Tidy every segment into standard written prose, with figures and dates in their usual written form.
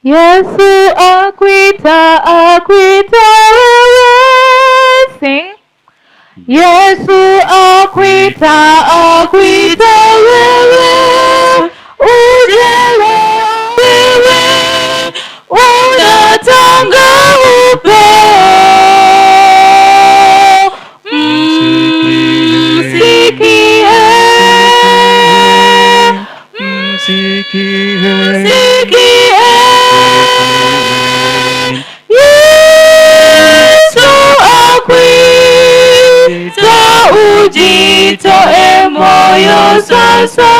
Yesu akuita, akuita wewe. Sing. Yesu akuita, akuita wewe. Uje wewe, unatanga upeo. Msikie, Yesu akuita, ujitoe moyo sasa.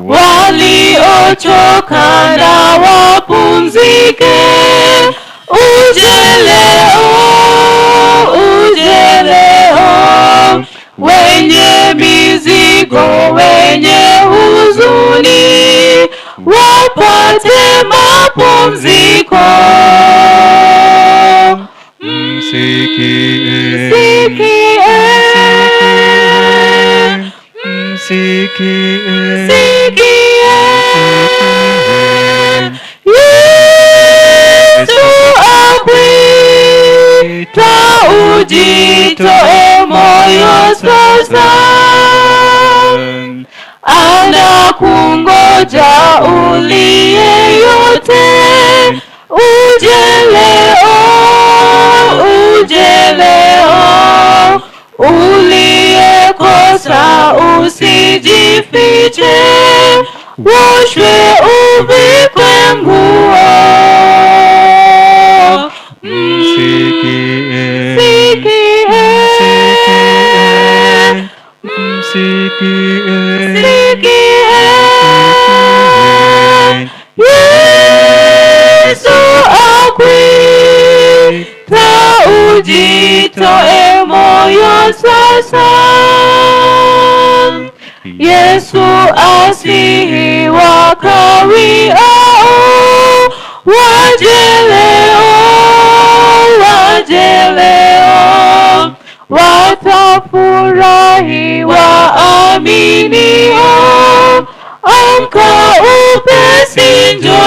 Waliochoka na wapumzike. Uje leo, wenye mizigo, wenye huzuni, wapate mapumziko. Yesu akuita, ujitoe moyo sasa. Anakungoja uliye yote. Uje leo, uliyekosa usijifiche. Woshwe uvikwe nguo. Yesu akuita, ujitoe moyo sasa. Yesu asihi wakawiao, waje leo, watafurahi waaminio. Amka upesi, njoo.